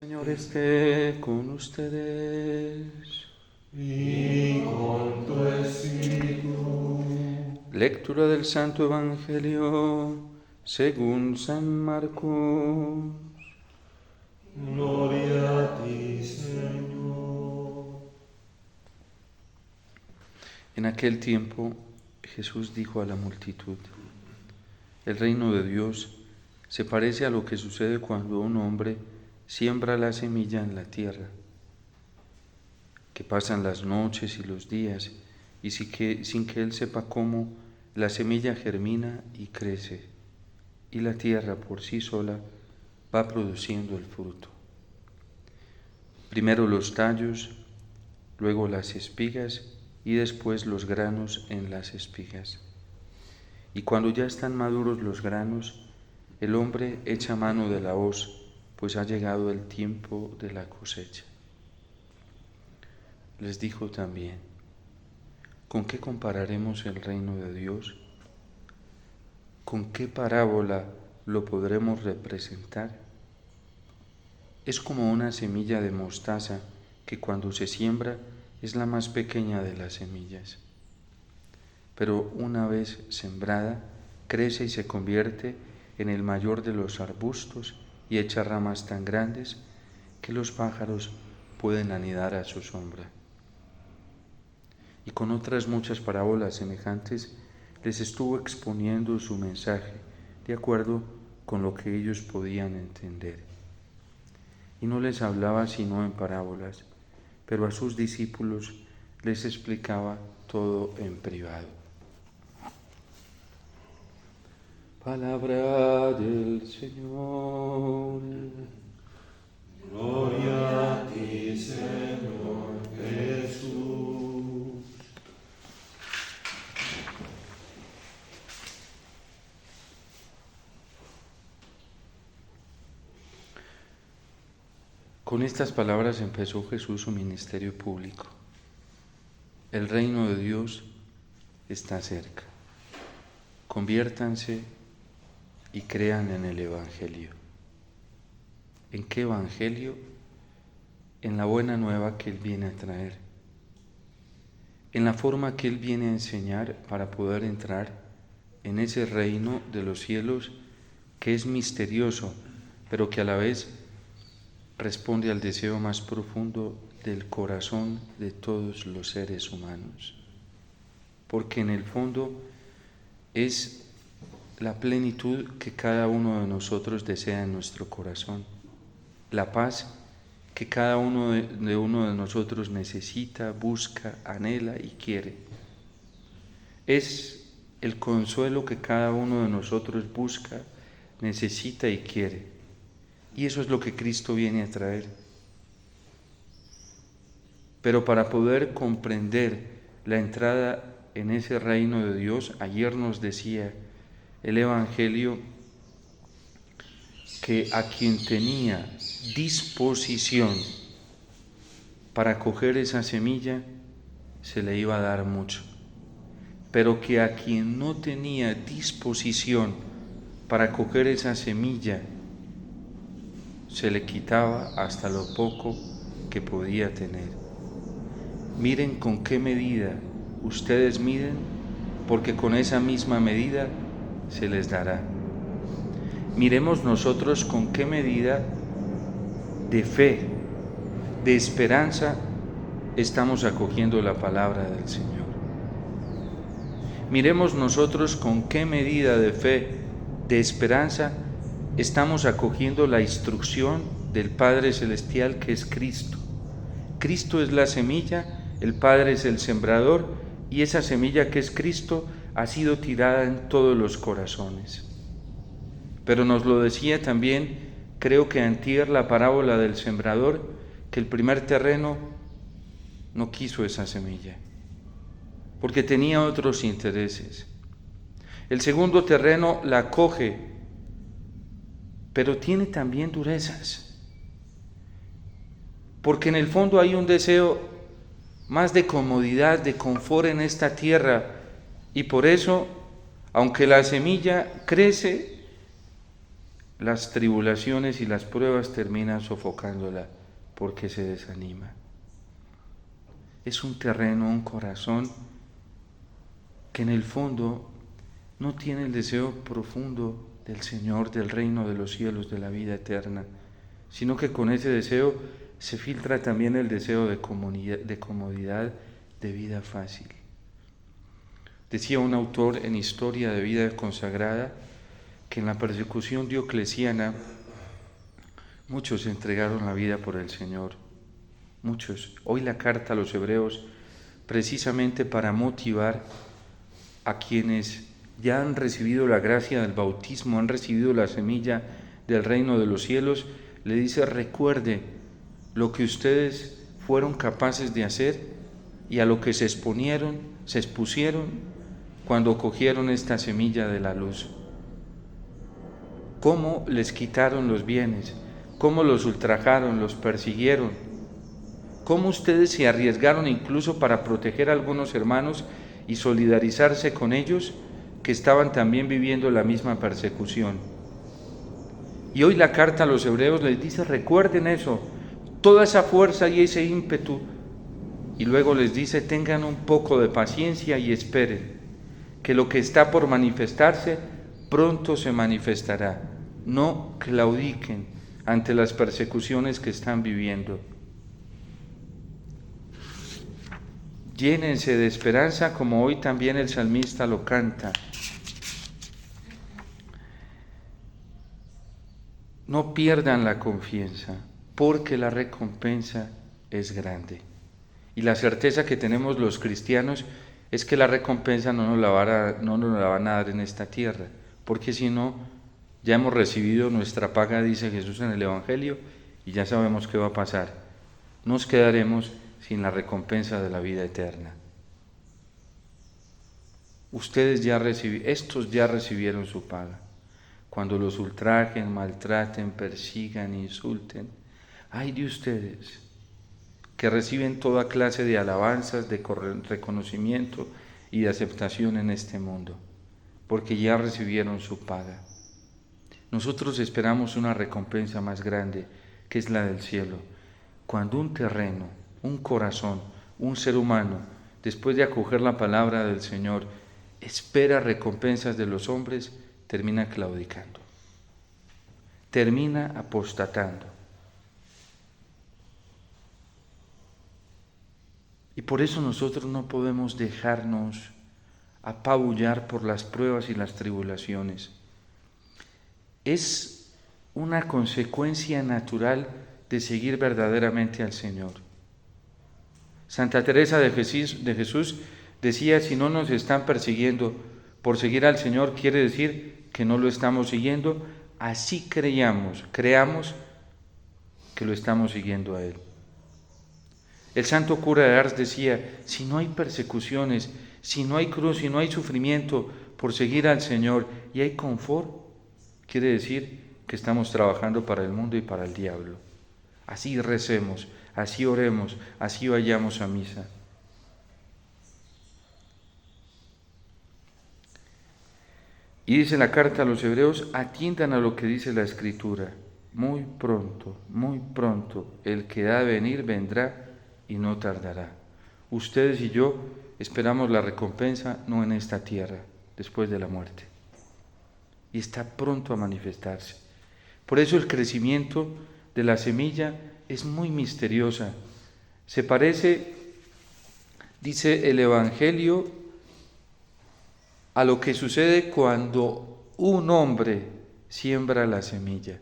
Señor esté con ustedes. Y con tu espíritu. Lectura del Santo Evangelio según San Marcos. Gloria a ti, Señor. En aquel tiempo Jesús dijo a la multitud: el reino de Dios se parece a lo que sucede cuando un hombre siembra la semilla en la tierra, que pasan las noches y los días y sin que él sepa cómo, la semilla germina y crece, y la tierra por sí sola va produciendo el fruto. Primero los tallos, luego las espigas y después los granos en las espigas. Y cuando ya están maduros los granos, el hombre echa mano de la hoz, pues ha llegado el tiempo de la cosecha. Les dijo también: ¿con qué compararemos el reino de Dios? ¿Con qué parábola lo podremos representar? Es como una semilla de mostaza que cuando se siembra es la más pequeña de las semillas. Pero una vez sembrada, crece y se convierte en el mayor de los arbustos y echa ramas tan grandes que los pájaros pueden anidar a su sombra. Y con otras muchas parábolas semejantes les estuvo exponiendo su mensaje de acuerdo con lo que ellos podían entender. Y no les hablaba sino en parábolas, pero a sus discípulos les explicaba todo en privado. Palabra del Señor. Gloria a ti, Señor Jesús. Con estas palabras empezó Jesús su ministerio público. El reino de Dios está cerca. Conviértanse y crean en el Evangelio. ¿En qué Evangelio? En la buena nueva que Él viene a traer. En la forma que Él viene a enseñar para poder entrar en ese reino de los cielos que es misterioso, pero que a la vez responde al deseo más profundo del corazón de todos los seres humanos. Porque en el fondo es la plenitud que cada uno de nosotros desea en nuestro corazón, la paz que cada uno de nosotros necesita, busca, anhela y quiere. Es el consuelo que cada uno de nosotros busca, necesita y quiere. Y eso es lo que Cristo viene a traer. Pero para poder comprender la entrada en ese reino de Dios, ayer nos decía el Evangelio que a quien tenía disposición para coger esa semilla, se le iba a dar mucho. Pero que a quien no tenía disposición para coger esa semilla, se le quitaba hasta lo poco que podía tener. Miren con qué medida ustedes miden, porque con esa misma medida se les dará. Miremos nosotros con qué medida de fe, de esperanza, estamos acogiendo la palabra del Señor. Miremos nosotros con qué medida de fe, de esperanza, estamos acogiendo la instrucción del Padre Celestial que es Cristo. Cristo es la semilla, el Padre es el sembrador y esa semilla que es Cristo ha sido tirada en todos los corazones. Pero nos lo decía también, creo que antier, la parábola del sembrador, que el primer terreno no quiso esa semilla, porque tenía otros intereses. El segundo terreno la acoge, pero tiene también durezas, porque en el fondo hay un deseo más de comodidad, de confort en esta tierra, y por eso, aunque la semilla crece, las tribulaciones y las pruebas terminan sofocándola porque se desanima. Es un terreno, un corazón que en el fondo no tiene el deseo profundo del Señor, del reino de los cielos, de la vida eterna, sino que con ese deseo se filtra también el deseo de comodidad, de vida fácil. Decía un autor en Historia de Vida Consagrada que en la persecución diocleciana muchos entregaron la vida por el Señor, muchos. Hoy la carta a los Hebreos, precisamente para motivar a quienes ya han recibido la gracia del bautismo, han recibido la semilla del reino de los cielos, le dice: recuerde lo que ustedes fueron capaces de hacer y a lo que se expusieron cuando cogieron esta semilla de la luz. Cómo les quitaron los bienes, cómo los ultrajaron, los persiguieron, cómo ustedes se arriesgaron incluso para proteger a algunos hermanos y solidarizarse con ellos que estaban también viviendo la misma persecución. Y hoy la carta a los Hebreos les dice: recuerden eso, toda esa fuerza y ese ímpetu, y luego les dice: tengan un poco de paciencia y esperen, que lo que está por manifestarse pronto se manifestará. No claudiquen ante las persecuciones que están viviendo. Llénense de esperanza, como hoy también el salmista lo canta. No pierdan la confianza, porque la recompensa es grande. Y la certeza que tenemos los cristianos es que la recompensa no nos la van a dar en esta tierra, porque si no, ya hemos recibido nuestra paga, dice Jesús en el Evangelio, y ya sabemos qué va a pasar. Nos quedaremos sin la recompensa de la vida eterna. Estos ya recibieron su paga. Cuando los ultrajen, maltraten, persigan, insulten, ay de ustedes, que reciben toda clase de alabanzas, de reconocimiento y de aceptación en este mundo, porque ya recibieron su paga. Nosotros esperamos una recompensa más grande, que es la del cielo. Cuando un terreno, un corazón, un ser humano, después de acoger la palabra del Señor, espera recompensas de los hombres, termina claudicando, termina apostatando. Y por eso nosotros no podemos dejarnos apabullar por las pruebas y las tribulaciones. Es una consecuencia natural de seguir verdaderamente al Señor. Santa Teresa de Jesús decía: si no nos están persiguiendo por seguir al Señor, quiere decir que no lo estamos siguiendo, así creamos que lo estamos siguiendo a Él. El santo cura de Ars decía: si no hay persecuciones, si no hay cruz, si no hay sufrimiento por seguir al Señor y hay confort, quiere decir que estamos trabajando para el mundo y para el diablo. Así recemos, así oremos, así vayamos a misa. Y dice la carta a los Hebreos: atiendan a lo que dice la Escritura. Muy pronto, el que ha de venir vendrá y no tardará. Ustedes y yo esperamos la recompensa no en esta tierra, después de la muerte. Y está pronto a manifestarse. Por eso el crecimiento de la semilla es muy misteriosa. Se parece, dice el Evangelio, a lo que sucede cuando un hombre siembra la semilla.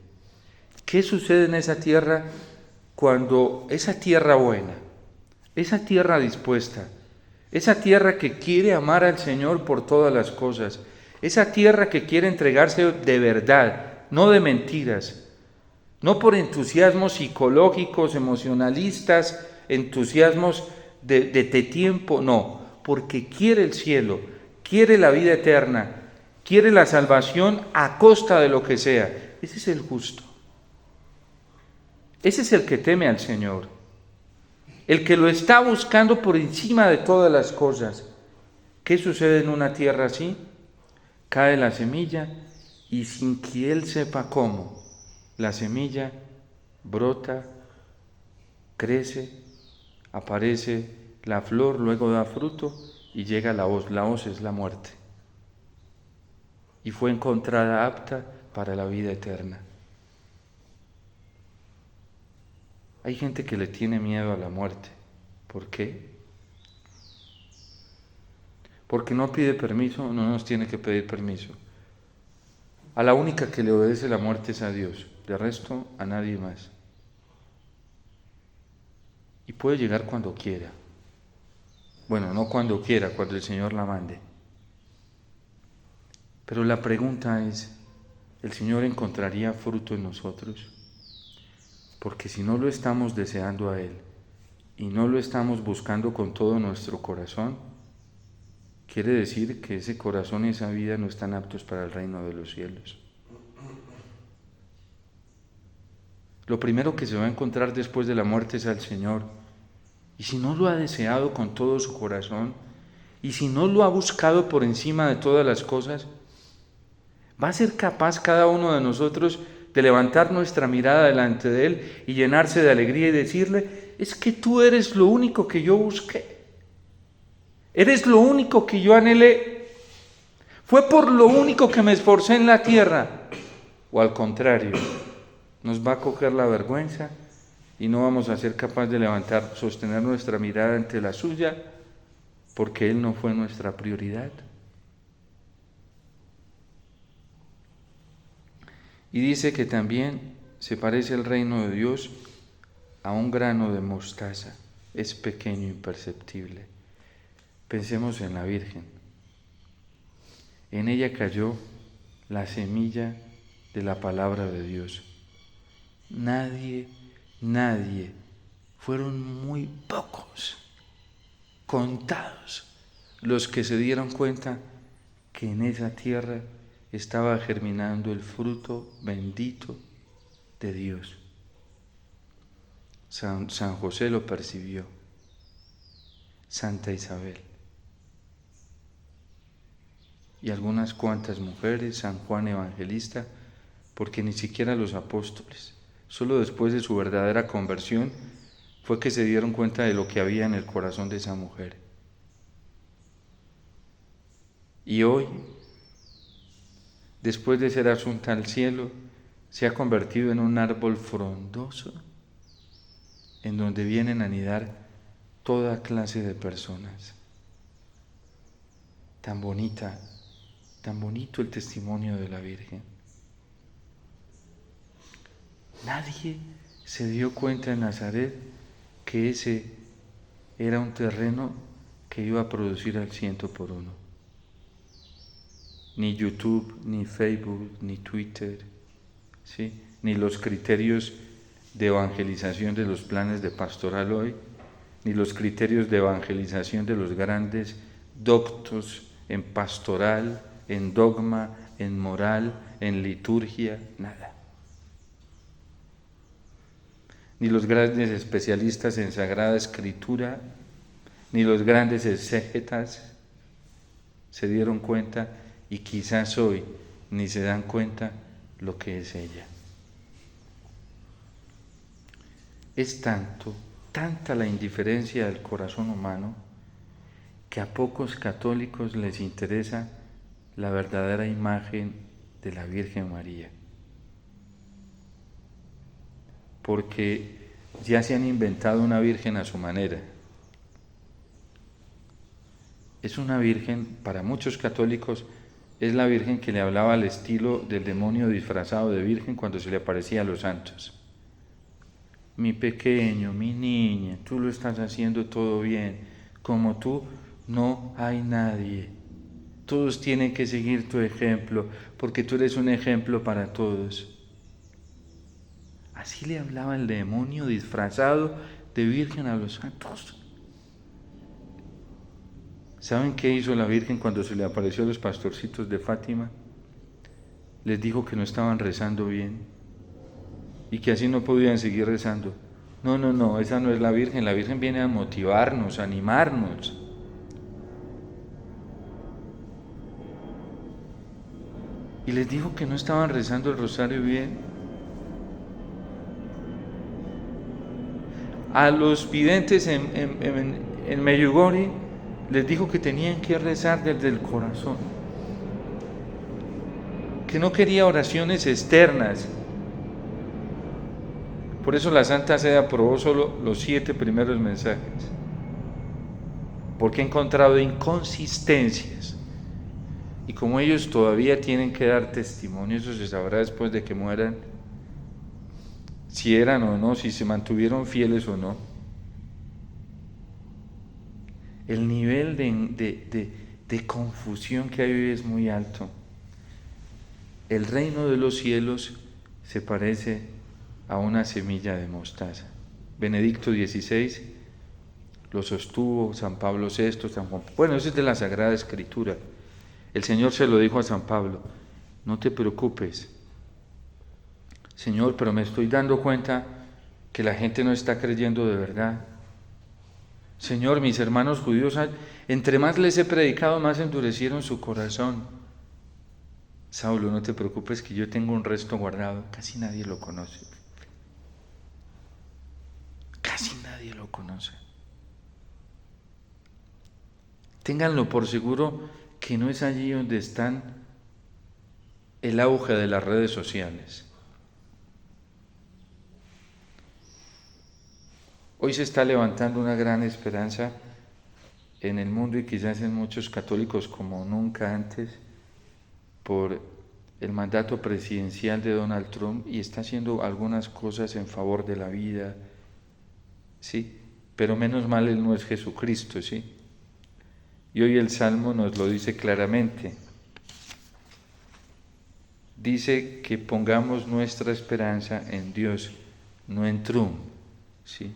¿Qué sucede en esa tierra cuando esa tierra buena, esa tierra dispuesta, esa tierra que quiere amar al Señor por todas las cosas, esa tierra que quiere entregarse de verdad, no de mentiras, no por entusiasmos psicológicos, emocionalistas, entusiasmos de tiempo, no, porque quiere el cielo, quiere la vida eterna, quiere la salvación a costa de lo que sea? Ese es el justo. Ese es el que teme al Señor, el que lo está buscando por encima de todas las cosas. ¿Qué sucede en una tierra así? Cae la semilla y sin que él sepa cómo, la semilla brota, crece, aparece la flor, luego da fruto y llega la hoz. La hoz es la muerte. Y fue encontrada apta para la vida eterna. Hay gente que le tiene miedo a la muerte. ¿Por qué? Porque no pide permiso, no nos tiene que pedir permiso. A la única que le obedece la muerte es a Dios, de resto a nadie más. Y puede llegar cuando quiera. Bueno, no cuando quiera, cuando el Señor la mande. Pero la pregunta es, ¿el Señor encontraría fruto en nosotros? Porque si no lo estamos deseando a Él y no lo estamos buscando con todo nuestro corazón, quiere decir que ese corazón y esa vida no están aptos para el reino de los cielos. Lo primero que se va a encontrar después de la muerte es al Señor. Y si no lo ha deseado con todo su corazón, y si no lo ha buscado por encima de todas las cosas, ¿va a ser capaz cada uno de nosotros de levantar nuestra mirada delante de Él y llenarse de alegría y decirle, es que tú eres lo único que yo busqué, eres lo único que yo anhelé, fue por lo único que me esforcé en la tierra? O al contrario, nos va a coger la vergüenza y no vamos a ser capaces de levantar, sostener nuestra mirada ante la suya, porque Él no fue nuestra prioridad. Y dice que también se parece el reino de Dios a un grano de mostaza, es pequeño, imperceptible. Pensemos en la Virgen. En ella cayó la semilla de la palabra de Dios. Nadie, fueron muy pocos, contados, los que se dieron cuenta que en esa tierra estaba germinando el fruto bendito de Dios. San José lo percibió, Santa Isabel, y algunas cuantas mujeres, San Juan Evangelista, porque ni siquiera los apóstoles, solo después de su verdadera conversión, fue que se dieron cuenta de lo que había en el corazón de esa mujer. Y hoy, después de ser asunta al cielo, se ha convertido en un árbol frondoso en donde vienen a anidar toda clase de personas. Tan bonita, tan bonito el testimonio de la Virgen. Nadie se dio cuenta en Nazaret que ese era un terreno que iba a producir al 100%. Ni YouTube, ni Facebook, ni Twitter, ¿sí? Ni los criterios de evangelización de los planes de Pastoral Hoy, ni los criterios de evangelización de los grandes doctos en pastoral, en dogma, en moral, en liturgia, nada. Ni los grandes especialistas en Sagrada Escritura, ni los grandes exégetas se dieron cuenta, y quizás hoy ni se dan cuenta lo que es ella. Es tanta la indiferencia del corazón humano, que a pocos católicos les interesa la verdadera imagen de la Virgen María. Porque ya se han inventado una Virgen a su manera. Es una Virgen, para muchos católicos, es la Virgen que le hablaba al estilo del demonio disfrazado de Virgen cuando se le aparecía a los santos. Mi pequeño, mi niña, tú lo estás haciendo todo bien. Como tú, no hay nadie. Todos tienen que seguir tu ejemplo, porque tú eres un ejemplo para todos. Así le hablaba el demonio disfrazado de Virgen a los santos. ¿Saben qué hizo la Virgen cuando se le apareció a los pastorcitos de Fátima? Les dijo que no estaban rezando bien y que así no podían seguir rezando. No, esa no es la Virgen viene a motivarnos, a animarnos. y les dijo que no estaban rezando el rosario bien. A los videntes en Medjugorje les dijo que tenían que rezar desde el corazón, que no quería oraciones externas. Por eso la Santa Sede aprobó solo los 7 primeros mensajes, porque ha encontrado inconsistencias. Y como ellos todavía tienen que dar testimonio, eso se sabrá después de que mueran, si eran o no, si se mantuvieron fieles o no. El nivel de confusión que hay hoy es muy alto. El reino de los cielos se parece a una semilla de mostaza. Benedicto XVI lo sostuvo, San Pablo VI, San Juan. Bueno, eso es de la Sagrada Escritura. El Señor se lo dijo a San Pablo: no te preocupes, Señor, pero me estoy dando cuenta que la gente no está creyendo de verdad. Señor, mis hermanos judíos, entre más les he predicado, más endurecieron su corazón. Saulo, no te preocupes que yo tengo un resto guardado. Casi nadie lo conoce. Casi nadie lo conoce. Ténganlo por seguro que no es allí donde están el auge de las redes sociales. Hoy se está levantando una gran esperanza en el mundo y quizás en muchos católicos como nunca antes por el mandato presidencial de Donald Trump, y está haciendo algunas cosas en favor de la vida, sí, pero menos mal él no es Jesucristo, sí. Y hoy el Salmo nos lo dice claramente. Dice que pongamos nuestra esperanza en Dios, no en Trump, sí.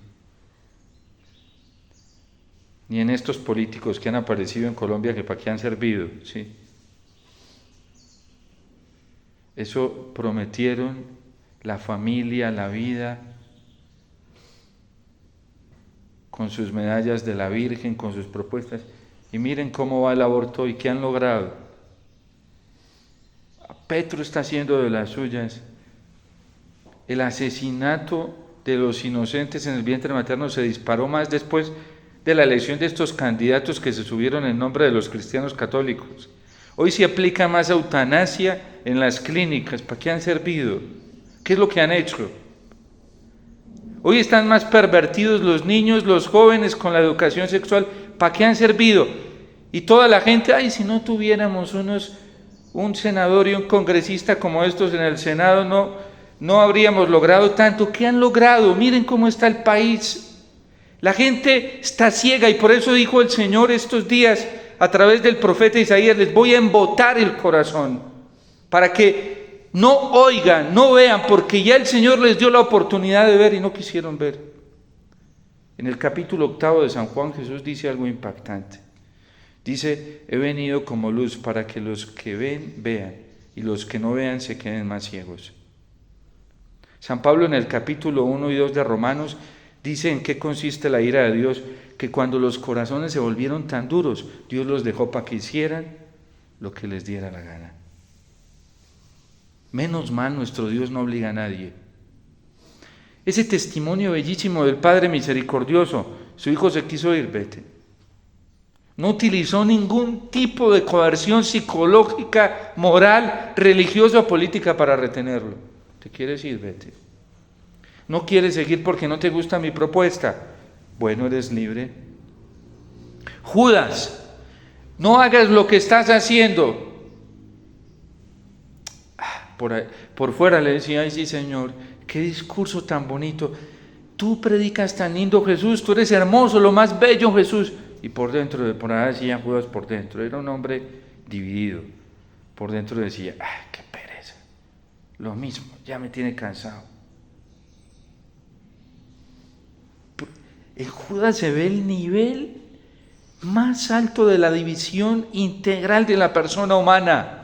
Ni en estos políticos que han aparecido en Colombia, que para qué han servido, sí. Eso prometieron la familia, la vida, con sus medallas de la Virgen, con sus propuestas. Y miren cómo va el aborto y qué han logrado. Petro está haciendo de las suyas. El asesinato de los inocentes en el vientre materno se disparó más después de la elección de estos candidatos que se subieron en nombre de los cristianos católicos. Hoy se aplica más eutanasia en las clínicas. ¿Para qué han servido? ¿Qué es lo que han hecho? Hoy están más pervertidos los niños, los jóvenes con la educación sexual. ¿Para qué han servido? Y toda la gente, ay, si no tuviéramos un senador y un congresista como estos en el Senado, no habríamos logrado tanto. ¿Qué han logrado? Miren cómo está el país. La gente está ciega y por eso dijo el Señor estos días a través del profeta Isaías: les voy a embotar el corazón para que no oigan, no vean, porque ya el Señor les dio la oportunidad de ver y no quisieron ver. En el capítulo 8 de San Juan, Jesús dice algo impactante. Dice: he venido como luz para que los que ven, vean, y los que no vean se queden más ciegos. San Pablo en el capítulo 1 y 2 de Romanos dice en qué consiste la ira de Dios, que cuando los corazones se volvieron tan duros, Dios los dejó para que hicieran lo que les diera la gana. Menos mal, nuestro Dios no obliga a nadie. Ese testimonio bellísimo del Padre misericordioso: su hijo se quiso ir, vete. No utilizó ningún tipo de coerción psicológica, moral, religiosa o política para retenerlo. ¿Te quieres ir? Vete. ¿No quieres seguir porque no te gusta mi propuesta? Bueno, eres libre. Judas, no hagas lo que estás haciendo. Por fuera le decía: ay, sí, Señor, qué discurso tan bonito. Tú predicas tan lindo, Jesús, tú eres hermoso, lo más bello, Jesús. Y por dentro, por ahí decía Judas, por dentro, era un hombre dividido. Por dentro decía: ay, qué pereza. Lo mismo, ya me tiene cansado. En Judas se ve el nivel más alto de la división integral de la persona humana.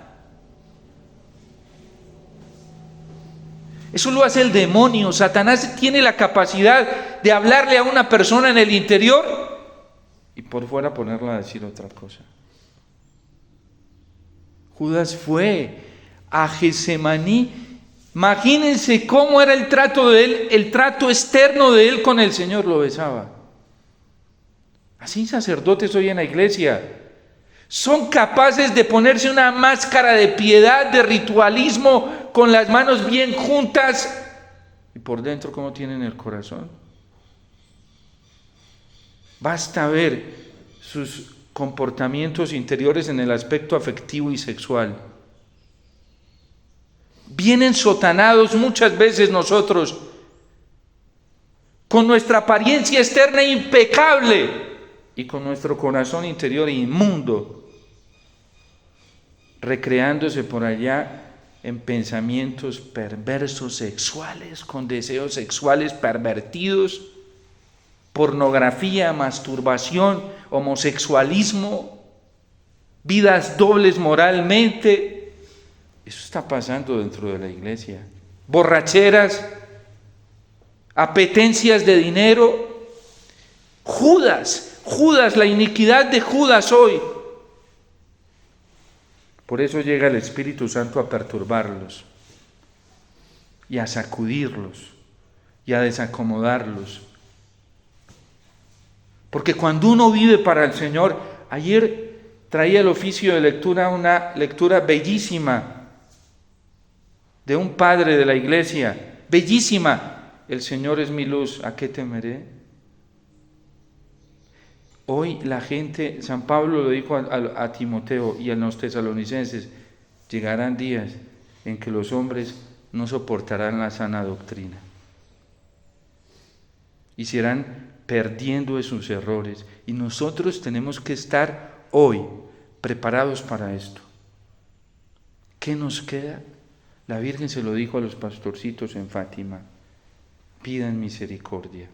Eso lo hace el demonio. Satanás tiene la capacidad de hablarle a una persona en el interior y por fuera ponerla a decir otra cosa. Judas fue a Getsemaní. Imagínense cómo era el trato de él, el trato externo de él con el Señor, lo besaba. Así sacerdotes hoy en la iglesia son capaces de ponerse una máscara de piedad, de ritualismo, con las manos bien juntas, y por dentro ¿cómo tienen el corazón? Basta ver sus comportamientos interiores en el aspecto afectivo y sexual. Bien ensotanados muchas veces nosotros, con nuestra apariencia externa impecable y con nuestro corazón interior inmundo, recreándose por allá en pensamientos perversos sexuales, con deseos sexuales pervertidos, pornografía, masturbación, homosexualismo, vidas dobles moralmente. Eso está pasando dentro de la iglesia. Borracheras, apetencias de dinero. Judas, la iniquidad de Judas hoy. Por eso llega el Espíritu Santo a perturbarlos y a sacudirlos y a desacomodarlos. Porque cuando uno vive para el Señor, ayer traía el oficio de lectura, una lectura bellísima de un padre de la iglesia, bellísima. El Señor es mi luz, ¿a qué temeré? Hoy la gente, San Pablo lo dijo a Timoteo y a los tesalonicenses, llegarán días en que los hombres no soportarán la sana doctrina y se irán perdiendo de sus errores, y nosotros tenemos que estar hoy preparados para esto. ¿Qué nos queda? La Virgen se lo dijo a los pastorcitos en Fátima: pidan misericordia.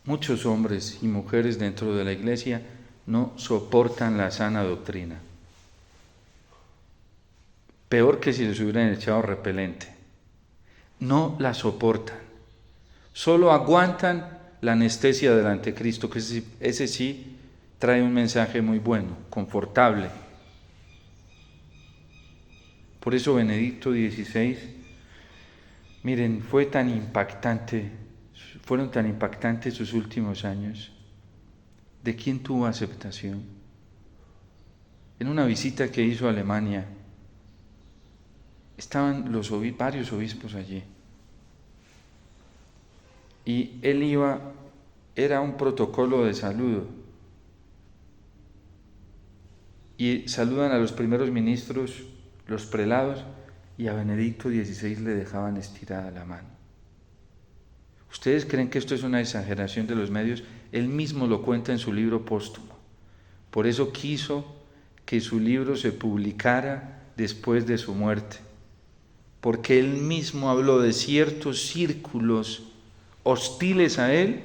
Muchos hombres y mujeres dentro de la iglesia no soportan la sana doctrina. Peor que si les hubieran echado repelente. No la soportan. Solo aguantan la anestesia del anticristo, que ese sí trae un mensaje muy bueno, confortable. Por eso Benedicto XVI, miren, fueron tan impactantes sus últimos años. ¿De quién tuvo aceptación? En una visita que hizo a Alemania, estaban varios obispos allí. Y él era un protocolo de saludo. Y saludan a los primeros ministros, los prelados, y a Benedicto XVI le dejaban estirada la mano. ¿Ustedes creen que esto es una exageración de los medios? Él mismo lo cuenta en su libro póstumo. Por eso quiso que su libro se publicara después de su muerte, porque él mismo habló de ciertos círculos hostiles a él,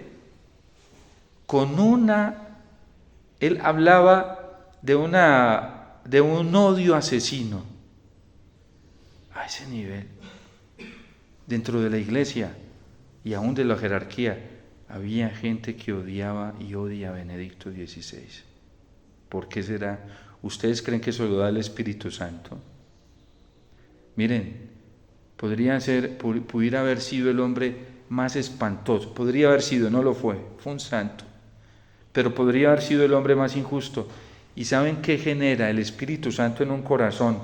él hablaba de un odio asesino, a ese nivel, dentro de la iglesia y aún de la jerarquía, había gente que odiaba y odia a Benedicto XVI. ¿Por qué será? ¿Ustedes creen que eso lo da el Espíritu Santo? Miren, pudiera haber sido el hombre más espantoso, podría haber sido, no lo fue un santo, pero podría haber sido el hombre más injusto. ¿Y saben qué genera el Espíritu Santo en un corazón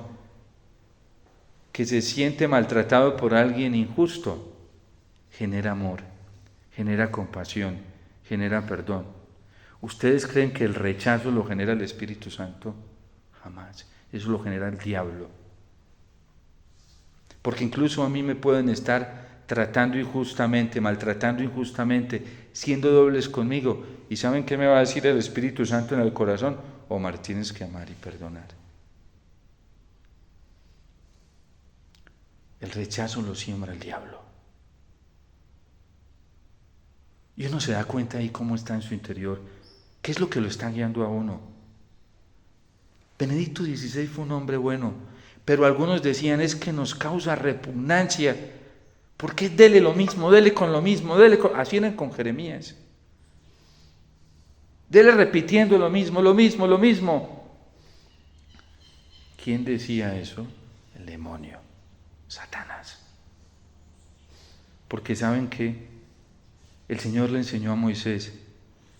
que se siente maltratado por alguien injusto? Genera amor, genera compasión, genera perdón. ¿Ustedes creen que el rechazo lo genera el Espíritu Santo? Jamás. Eso lo genera el diablo. Porque incluso a mí me pueden estar tratando injustamente, maltratando injustamente, siendo dobles conmigo. ¿Y saben qué me va a decir el Espíritu Santo en el corazón? Omar, tienes que amar y perdonar. El rechazo lo siembra el diablo. Y uno se da cuenta ahí cómo está en su interior. ¿Qué es lo que lo está guiando a uno? Benedicto XVI fue un hombre bueno, pero algunos decían, es que nos causa repugnancia. ¿Por qué dele lo mismo, dele con lo mismo, así eran con Jeremías? Dele repitiendo lo mismo. ¿Quién decía eso? El demonio, Satanás. Porque saben que el Señor le enseñó a Moisés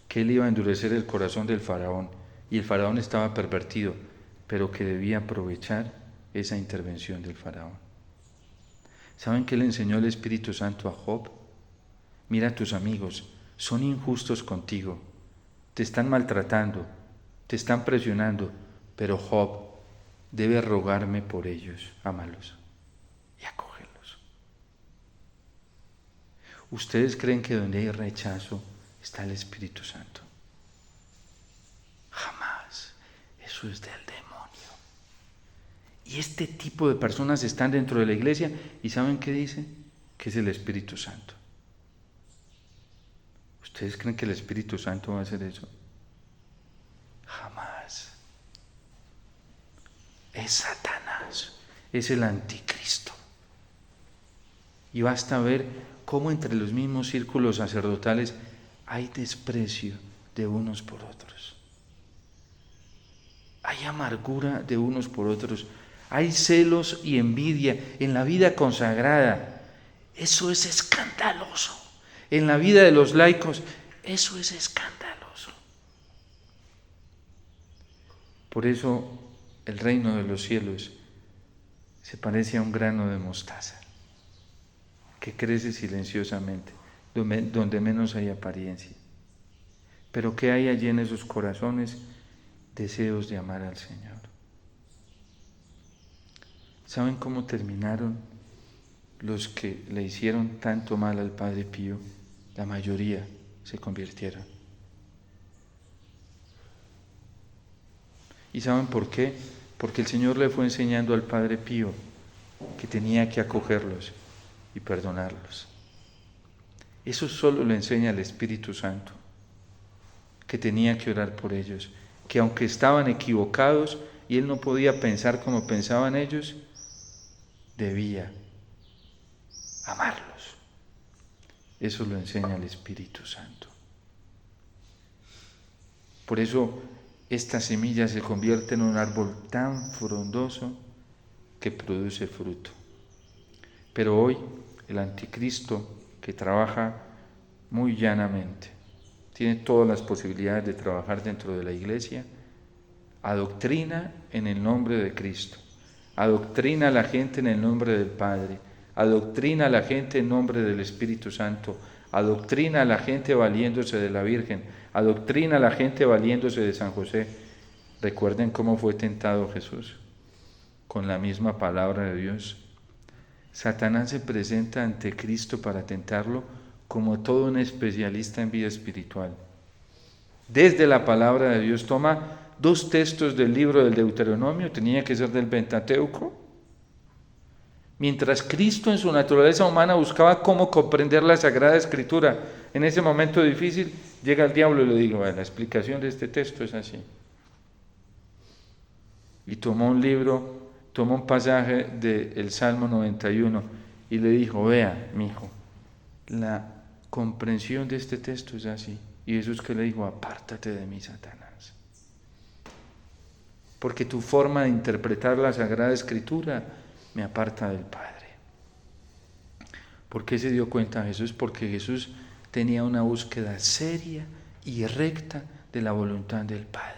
que él iba a endurecer el corazón del faraón, y el faraón estaba pervertido, pero que debía aprovechar esa intervención del faraón. ¿Saben qué le enseñó el Espíritu Santo a Job? Mira, tus amigos son injustos contigo, te están maltratando, te están presionando, pero Job, debes rogarme por ellos, ámalos y acógelos. ¿Ustedes creen que donde hay rechazo está el Espíritu Santo? Jamás. Eso es del demonio. Y este tipo de personas están dentro de la iglesia y ¿saben qué dice? Que es el Espíritu Santo. ¿Ustedes creen que el Espíritu Santo va a hacer eso? Jamás. Es Satanás, es el anticristo. Y basta ver cómo entre los mismos círculos sacerdotales hay desprecio de unos por otros. Hay amargura de unos por otros. Hay celos y envidia en la vida consagrada. Eso es escandaloso. En la vida de los laicos, eso es escandaloso. Por eso el reino de los cielos se parece a un grano de mostaza que crece silenciosamente, donde menos hay apariencia. Pero ¿qué hay allí en esos corazones? Deseos de amar al Señor. ¿Saben cómo terminaron los que le hicieron tanto mal al Padre Pío? La mayoría se convirtieron. ¿Y saben por qué? Porque el Señor le fue enseñando al Padre Pío que tenía que acogerlos y perdonarlos. Eso solo le enseña el Espíritu Santo, que tenía que orar por ellos, que aunque estaban equivocados y él no podía pensar como pensaban ellos, debía amarlos. Eso lo enseña el Espíritu Santo. Por eso esta semilla se convierte en un árbol tan frondoso que produce fruto. Pero hoy el anticristo, que trabaja muy llanamente, tiene todas las posibilidades de trabajar dentro de la iglesia, adoctrina en el nombre de Cristo, adoctrina a la gente en el nombre del Padre, adoctrina a la gente en nombre del Espíritu Santo, adoctrina a la gente valiéndose de la Virgen, adoctrina a la gente valiéndose de San José. Recuerden cómo fue tentado Jesús, con la misma palabra de Dios. Satanás se presenta ante Cristo para tentarlo como todo un especialista en vida espiritual. Desde la palabra de Dios toma 2 textos del libro del Deuteronomio, tenía que ser del Pentateuco. Mientras Cristo en su naturaleza humana buscaba cómo comprender la Sagrada Escritura, en ese momento difícil, llega el diablo y le digo, la explicación de este texto es así. Y tomó un pasaje del Salmo 91 y le dijo, vea, mijo, la comprensión de este texto es así. Y Jesús que le dijo, apártate de mí, Satanás. Porque tu forma de interpretar la Sagrada Escritura me aparta del Padre. ¿Por qué se dio cuenta Jesús? Porque Jesús tenía una búsqueda seria y recta de la voluntad del Padre.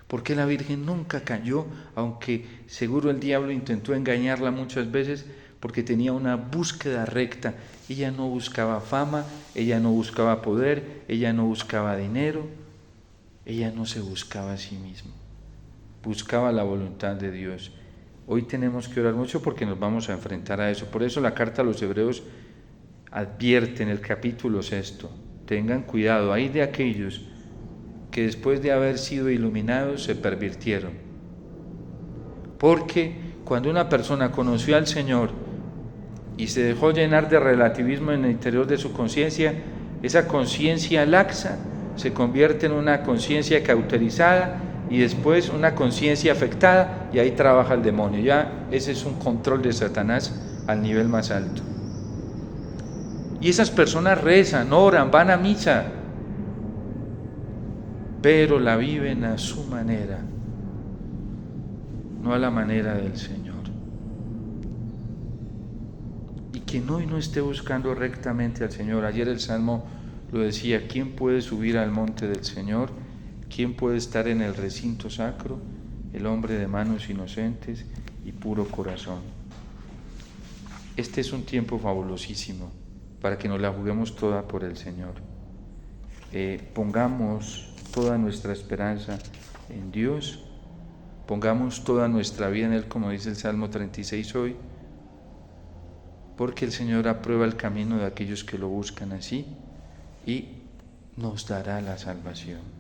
Porque la Virgen nunca cayó, aunque seguro el diablo intentó engañarla muchas veces, porque tenía una búsqueda recta. Ella no buscaba fama, ella no buscaba poder, ella no buscaba dinero, ella no se buscaba a sí misma, buscaba la voluntad de Dios. Hoy tenemos que orar mucho porque nos vamos a enfrentar a eso. Por eso la carta a los Hebreos advierte en el capítulo 6, tengan cuidado, hay de aquellos que después de haber sido iluminados se pervirtieron. Porque cuando una persona conoció al Señor y se dejó llenar de relativismo en el interior de su conciencia, esa conciencia laxa se convierte en una conciencia cauterizada y después una conciencia afectada, y ahí trabaja el demonio. Ya ese es un control de Satanás al nivel más alto. Y esas personas rezan, oran, van a misa, pero la viven a su manera, no a la manera del Señor. Y quien hoy no esté buscando rectamente al Señor, ayer el Salmo lo decía, ¿quién puede subir al monte del Señor? ¿Quién puede estar en el recinto sacro? El hombre de manos inocentes y puro corazón. Este es un tiempo fabulosísimo para que nos la juguemos toda por el Señor. Pongamos toda nuestra esperanza en Dios, pongamos toda nuestra vida en Él, como dice el Salmo 36 hoy, porque el Señor aprueba el camino de aquellos que lo buscan así y nos dará la salvación.